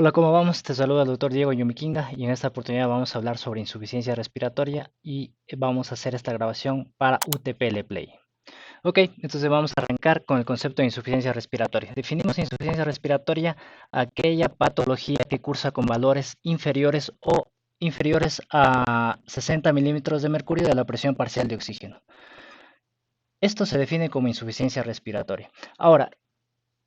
Hola, ¿cómo vamos? Te saluda el doctor Diego Yumikinga y en esta oportunidad vamos a hablar sobre insuficiencia respiratoria y vamos a hacer esta grabación para UTPL Play. Ok, entonces vamos a arrancar con el concepto de insuficiencia respiratoria. Definimos insuficiencia respiratoria aquella patología que cursa con valores inferiores a 60 milímetros de mercurio de la presión parcial de oxígeno. Esto se define como insuficiencia respiratoria. Ahora,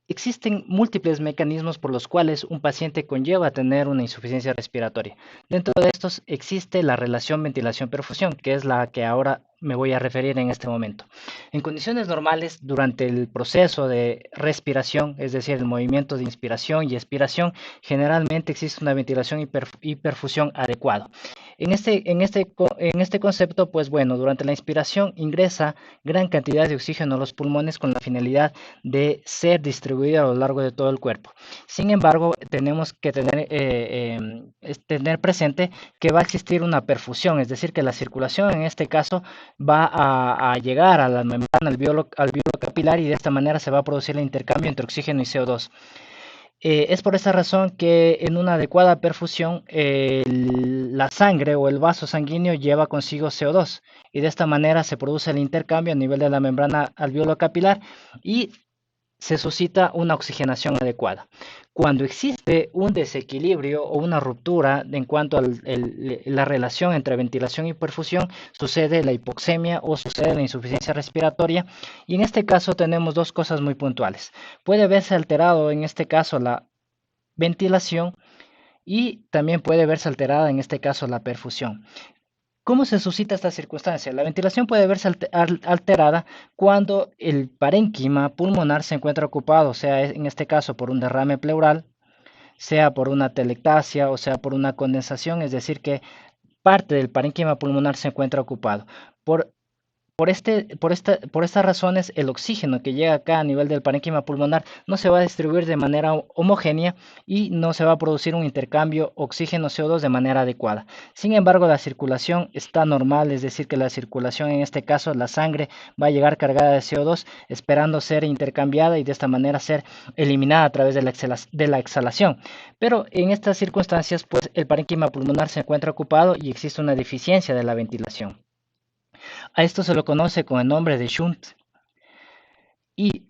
existen múltiples mecanismos por los cuales un paciente conlleva a tener una insuficiencia respiratoria. Dentro de estos existe la relación ventilación-perfusión, que es la que ahora me voy a referir en este momento. En condiciones normales, durante el proceso de respiración, es decir, el movimiento de inspiración y expiración, generalmente existe una ventilación y perfusión adecuada. En este concepto, pues bueno, durante la inspiración ingresa gran cantidad de oxígeno a los pulmones con la finalidad de ser distribuida a lo largo de todo el cuerpo. Sin embargo, tenemos que tener presente que va a existir una perfusión, es decir, que la circulación en este caso va a llegar a la membrana, al alveolo capilar, y de esta manera se va a producir el intercambio entre oxígeno y CO2. Es por esa razón que en una adecuada perfusión la sangre o el vaso sanguíneo lleva consigo CO2 y de esta manera se produce el intercambio a nivel de la membrana alveolo capilar y se suscita una oxigenación adecuada. Cuando existe un desequilibrio o una ruptura en cuanto a la relación entre ventilación y perfusión, sucede la hipoxemia o sucede la insuficiencia respiratoria, y en este caso tenemos dos cosas muy puntuales. Puede verse alterado en este caso la ventilación y también puede verse alterada en este caso la perfusión. ¿Cómo se suscita esta circunstancia? La ventilación puede verse alterada cuando el parénquima pulmonar se encuentra ocupado, sea en este caso por un derrame pleural, sea por una telectasia o sea por una condensación, es decir, que parte del parénquima pulmonar se encuentra ocupado. Por por estas razones, el oxígeno que llega acá a nivel del parénquima pulmonar no se va a distribuir de manera homogénea y no se va a producir un intercambio oxígeno-CO2 de manera adecuada. Sin embargo, la circulación está normal, es decir, que la circulación, en este caso, la sangre va a llegar cargada de CO2, esperando ser intercambiada y de esta manera ser eliminada a través de la exhalación. Pero en estas circunstancias, pues el parénquima pulmonar se encuentra ocupado y existe una deficiencia de la ventilación. A esto se lo conoce con el nombre de shunt. Y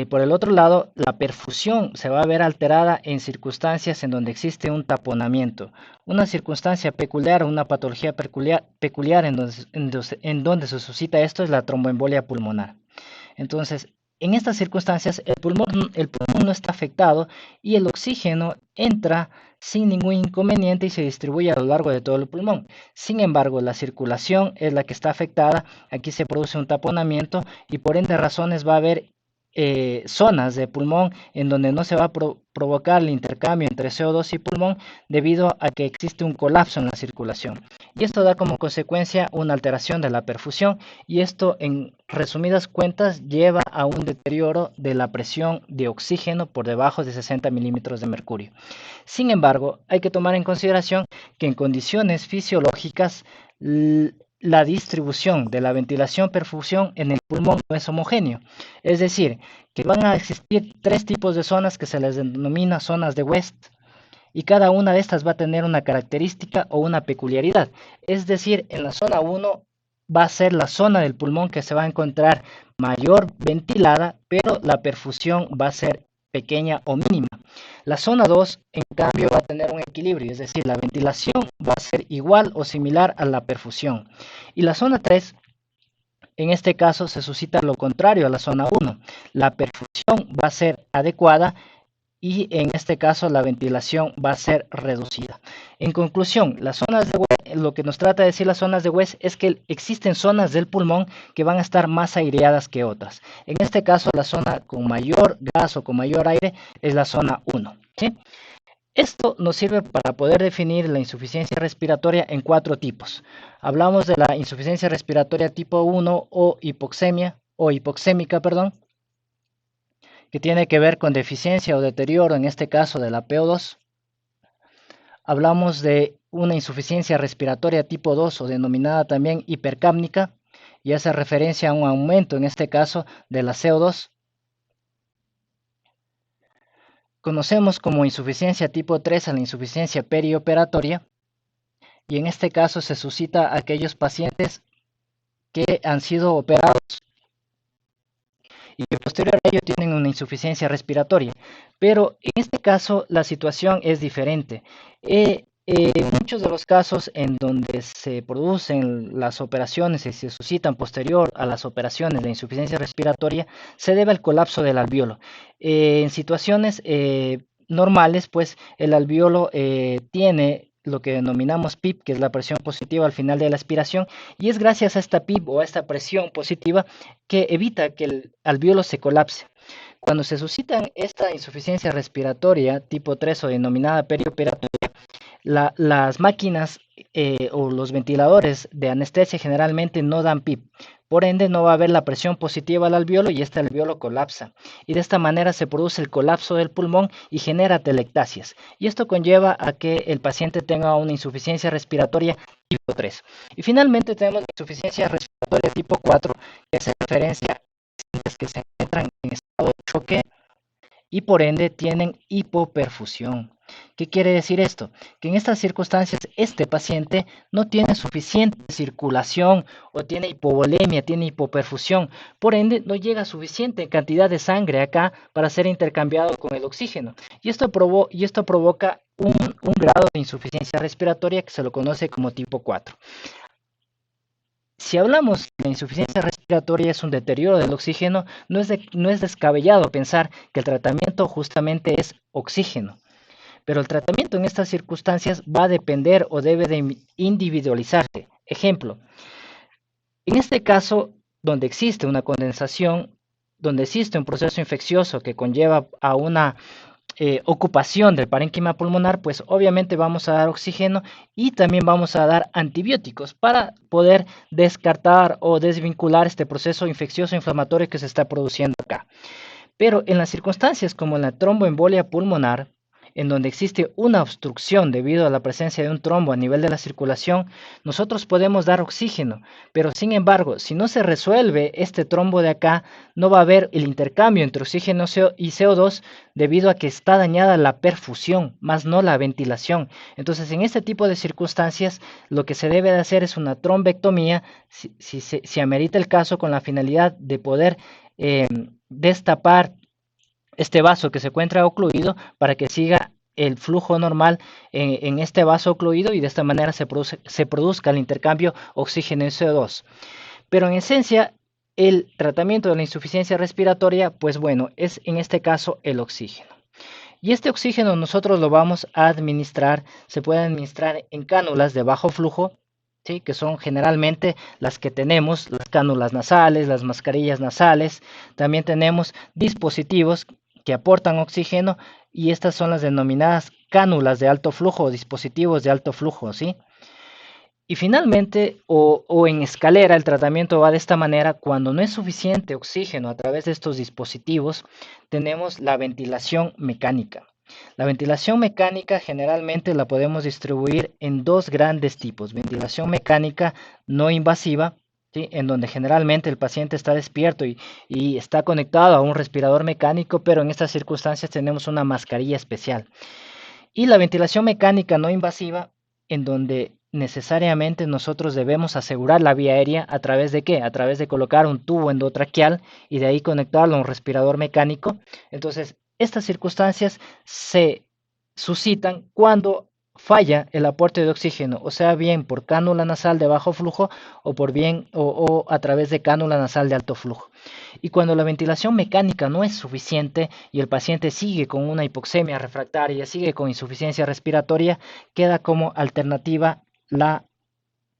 por el otro lado, la perfusión se va a ver alterada en circunstancias en donde existe un taponamiento, una circunstancia peculiar o una patología peculiar en donde se suscita esto es la tromboembolia pulmonar. Entonces, en estas circunstancias, el pulmón no está afectado y el oxígeno entra sin ningún inconveniente y se distribuye a lo largo de todo el pulmón. Sin embargo, la circulación es la que está afectada. Aquí se produce un taponamiento y por ende razones va a haber zonas de pulmón en donde no se va a provocar el intercambio entre CO2 y pulmón debido a que existe un colapso en la circulación. Y esto da como consecuencia una alteración de la perfusión y esto, en resumidas cuentas, lleva a un deterioro de la presión de oxígeno por debajo de 60 milímetros de mercurio. Sin embargo, hay que tomar en consideración que en condiciones fisiológicas la distribución de la ventilación-perfusión en el pulmón no es homogéneo. Es decir, que van a existir tres tipos de zonas que se les denomina zonas de West, y cada una de estas va a tener una característica o una peculiaridad. Es decir, en la zona 1 va a ser la zona del pulmón que se va a encontrar mayor ventilada, pero la perfusión va a ser pequeña o mínima. La zona 2, en cambio, va a tener un equilibrio, es decir, la ventilación va a ser igual o similar a la perfusión. Y la zona 3, en este caso, se suscita lo contrario a la zona 1. La perfusión va a ser adecuada y en este caso la ventilación va a ser reducida. En conclusión, las zonas de West, lo que nos trata de decir las zonas de West es que existen zonas del pulmón que van a estar más aireadas que otras. En este caso, la zona con mayor gas o con mayor aire es la zona 1. ¿Sí? Esto nos sirve para poder definir la insuficiencia respiratoria en cuatro tipos. Hablamos de la insuficiencia respiratoria tipo 1 o hipoxemia o hipoxémica, perdón, que tiene que ver con deficiencia o deterioro, en este caso de la PO2. Hablamos de una insuficiencia respiratoria tipo 2 o denominada también hipercápnica, y hace referencia a un aumento, en este caso, de la CO2. conocemos como insuficiencia tipo 3 a la insuficiencia perioperatoria, y en este caso se suscita a aquellos pacientes que han sido operados y que posterior a ello tienen una insuficiencia respiratoria. Pero en este caso la situación es diferente. Muchos de los casos en donde se producen las operaciones y se suscitan posterior a las operaciones de insuficiencia respiratoria se debe al colapso del alveolo. En situaciones normales, pues el alveolo tiene lo que denominamos PIP, que es la presión positiva al final de la aspiración, y es gracias a esta PIP o a esta presión positiva que evita que el alveolo se colapse. Cuando se suscita esta insuficiencia respiratoria tipo 3 o denominada perioperatoria, las máquinas o los ventiladores de anestesia generalmente no dan PIP. Por ende, no va a haber la presión positiva al alveolo y este alveolo colapsa. Y de esta manera se produce el colapso del pulmón y genera telectasias. Y esto conlleva a que el paciente tenga una insuficiencia respiratoria tipo 3. Y finalmente tenemos la insuficiencia respiratoria tipo 4, que hace referencia a pacientes que se encuentran en estado de choque y por ende tienen hipoperfusión. ¿Qué quiere decir esto? Que en estas circunstancias este paciente no tiene suficiente circulación o tiene hipovolemia, tiene hipoperfusión, por ende no llega suficiente cantidad de sangre acá para ser intercambiado con el oxígeno y esto provoca un grado de insuficiencia respiratoria que se lo conoce como tipo 4. Si hablamos de la insuficiencia respiratoria es un deterioro del oxígeno, no es descabellado pensar que el tratamiento justamente es oxígeno. Pero el tratamiento en estas circunstancias va a depender o debe de individualizarse. Ejemplo, en este caso, donde existe una condensación, donde existe un proceso infeccioso que conlleva a una ocupación del parénquima pulmonar, pues obviamente vamos a dar oxígeno y también vamos a dar antibióticos para poder descartar o desvincular este proceso infeccioso inflamatorio que se está produciendo acá. Pero en las circunstancias como la tromboembolia pulmonar, en donde existe una obstrucción debido a la presencia de un trombo a nivel de la circulación, nosotros podemos dar oxígeno, pero sin embargo, si no se resuelve este trombo de acá, no va a haber el intercambio entre oxígeno y CO2 debido a que está dañada la perfusión, más no la ventilación. Entonces, en este tipo de circunstancias, lo que se debe de hacer es una trombectomía, si amerita el caso, con la finalidad de poder destapar este vaso que se encuentra ocluido para que siga el flujo normal en este vaso ocluido y de esta manera se produzca el intercambio oxígeno y CO2. Pero en esencia, el tratamiento de la insuficiencia respiratoria, pues bueno, es en este caso el oxígeno. Y este oxígeno nosotros lo vamos a administrar, se puede administrar en cánulas de bajo flujo, ¿sí? Que son generalmente las que tenemos, las cánulas nasales, las mascarillas nasales. También tenemos dispositivos que aportan oxígeno y estas son las denominadas cánulas de alto flujo o dispositivos de alto flujo, ¿sí? Y finalmente, o en escalera, el tratamiento va de esta manera. Cuando no es suficiente oxígeno a través de estos dispositivos, tenemos la ventilación mecánica. La ventilación mecánica generalmente la podemos distribuir en dos grandes tipos. Ventilación mecánica no invasiva, ¿sí? En donde generalmente el paciente está despierto y está conectado a un respirador mecánico, pero en estas circunstancias tenemos una mascarilla especial. Y la ventilación mecánica no invasiva, en donde necesariamente nosotros debemos asegurar la vía aérea a través de ¿qué? A través de colocar un tubo endotraqueal y de ahí conectarlo a un respirador mecánico. Entonces, estas circunstancias se suscitan cuando falla el aporte de oxígeno, o sea, bien por cánula nasal de bajo flujo o a través de cánula nasal de alto flujo. Y cuando la ventilación mecánica no es suficiente y el paciente sigue con una hipoxemia refractaria, sigue con insuficiencia respiratoria, queda como alternativa la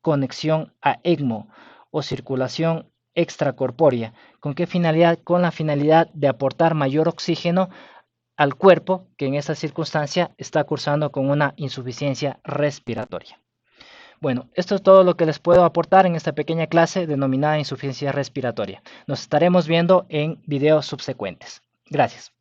conexión a ECMO o circulación extracorpórea. ¿Con qué finalidad? Con la finalidad de aportar mayor oxígeno al cuerpo que en esta circunstancia está cursando con una insuficiencia respiratoria. Bueno, esto es todo lo que les puedo aportar en esta pequeña clase denominada insuficiencia respiratoria. Nos estaremos viendo en videos subsecuentes. Gracias.